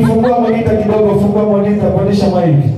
Fungua monita kidogo, fungua monita, pandisha maiki.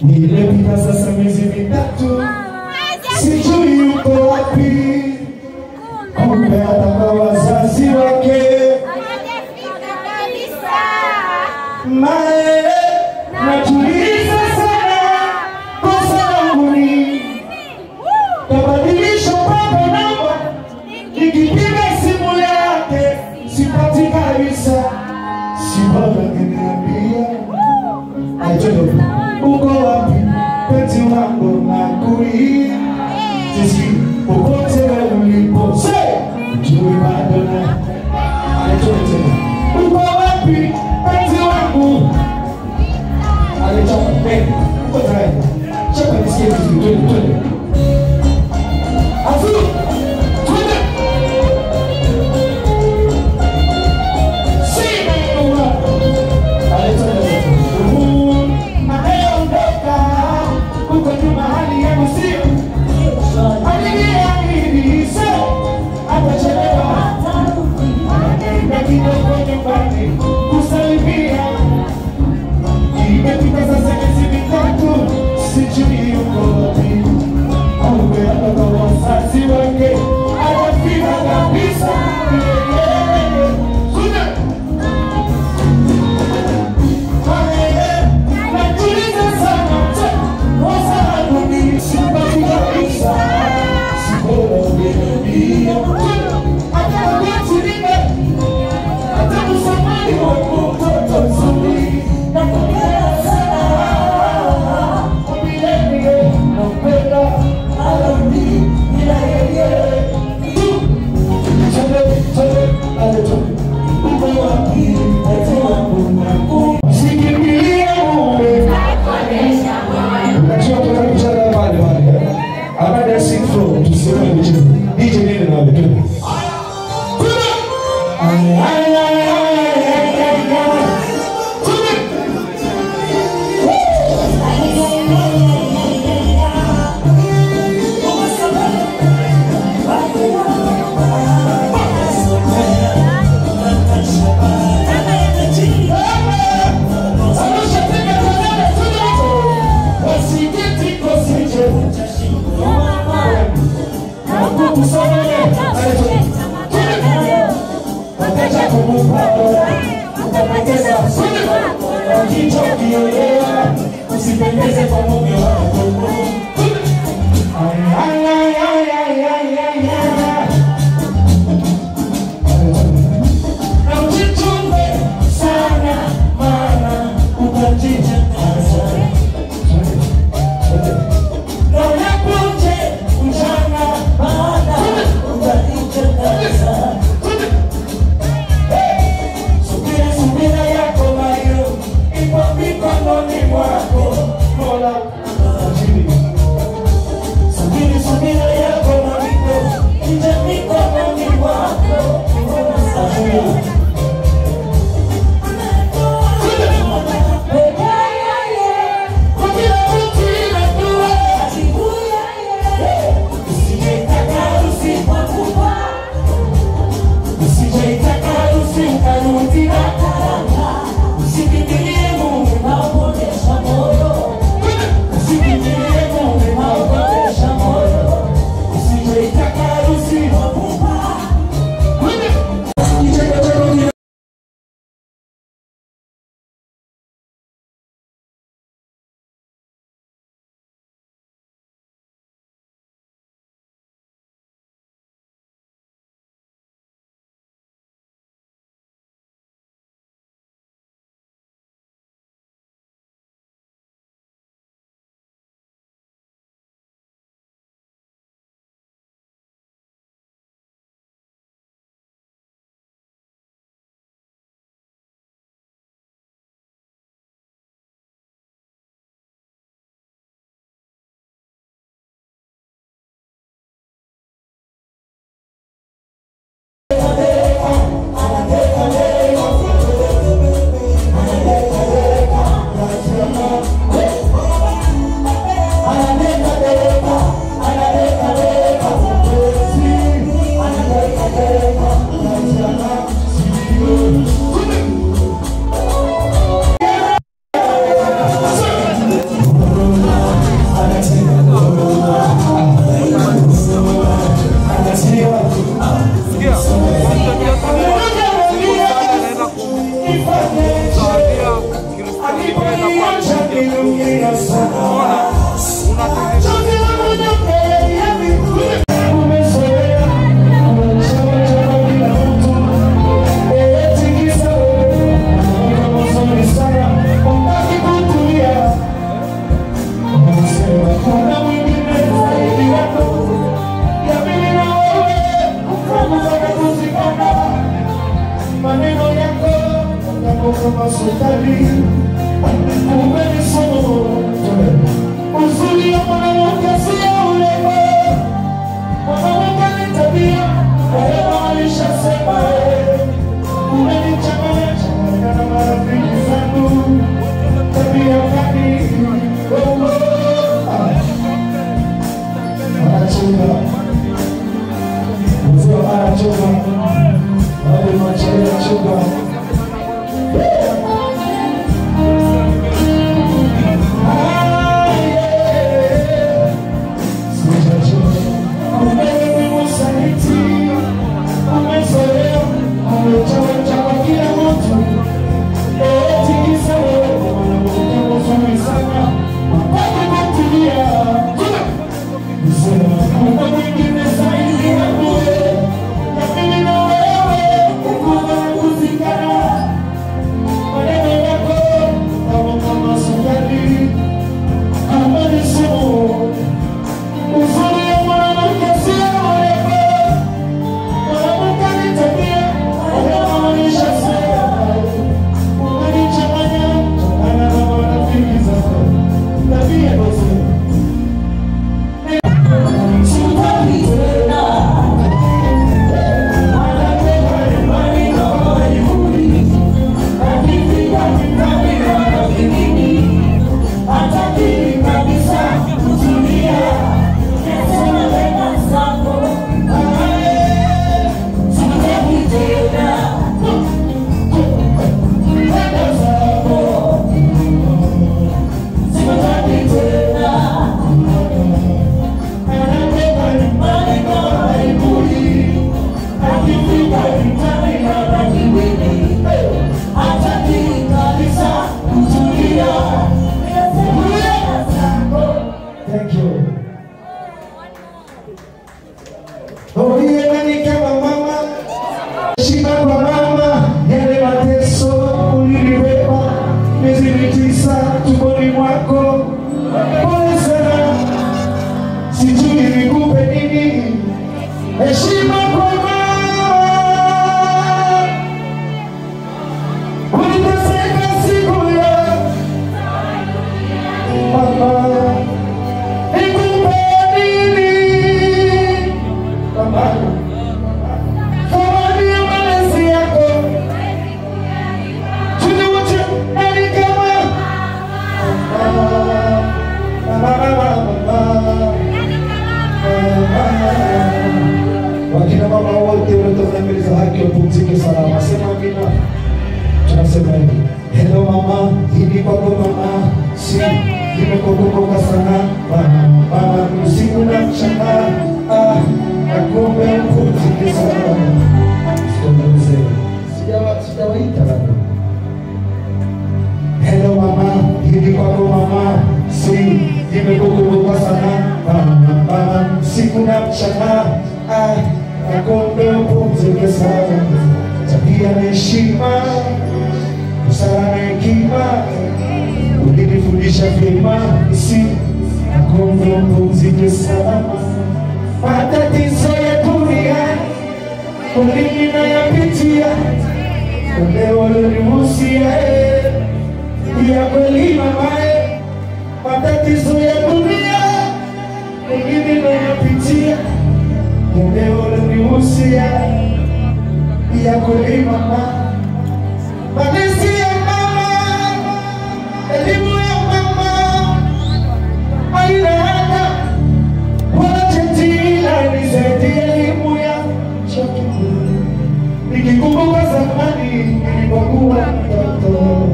Nilepita sasa miezi mitatu, sijui yuko wapi. Kumbe ataka wazazi wake mae, najuliza sana kosa langu ni kabadilisha papa namba, nikipiga simu yake sipati kabisa. Sibaba ngeniambia ajodo uko wapi peti wangu na kui sisi popote ulipo say jui bado na ajodo uko wapi peti wangu alichoka uko tayari chapa nisikie vizuri afu usichokielewa, usipendeze kwa mume wako. Na ujichunge sana, maana utajichakaza. Na unapunje mchana, maana utajichakaza. Subira yako mayo, ipo mikononi mwako. Mola subira yako mayo, ipo mikononi mwako. Maneno yako kama sukari, umenisomo heshima kwa mama. Uliteseka siku ya mama. Nikupe nini mama? Thamani ya malezi yako tuliwache nani kama wakina mama wote wanatoka mbele za haki wapumzike salama. Sema amina. Tunasema hivi, hello mama, hivi kwako mama, si nimekukumbuka sana mama, usiku na mchana, nakuombe upumzike salama. Sijawaita bado. Hello mama, hivi kwako mama, si nimekukumbuka sana mama, usiku na mchana, nakuombe upumzike salama. Tabia na heshima, busara na hekima, ulinifundisha vyema, si nakuombe upumzike salama. Matatizo ya dunia ulimi nayapitia, leo ulinihusia ya kweli mamae. Matatizo ya dunia ulimi nayapitia, leo ulinihusia ya kweli mama. Malezi ya mama, elimu ya mama, haina hata wala cheti, ila ni zaidi elimu ya chaki. Nikikumbuka zamani nilipokuwa mtoto,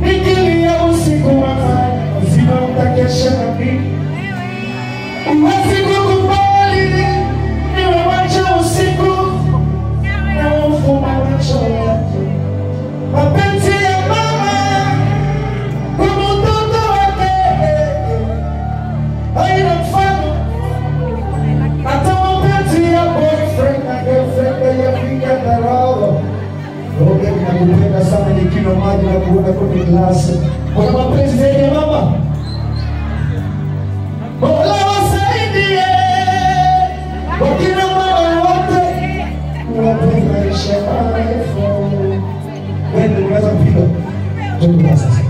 nikilia usiku mama, uzima utakesha na mimi. Uwezi kukubali niwe macho usiku na ufuma macho yake. Mapenzi ya mama kwa mtoto wake haina mfano. Hata mapenzi ya boyfriend na girlfriend yafika dharau. Roge nakupenda sana nikinywa maji na kuona kwenye glasi. Kuna mapenzi ya mama. Mola wasaidie wakina mama wote, wape maisha marefu. Wewe unaweza kupiga. Tuko sasa.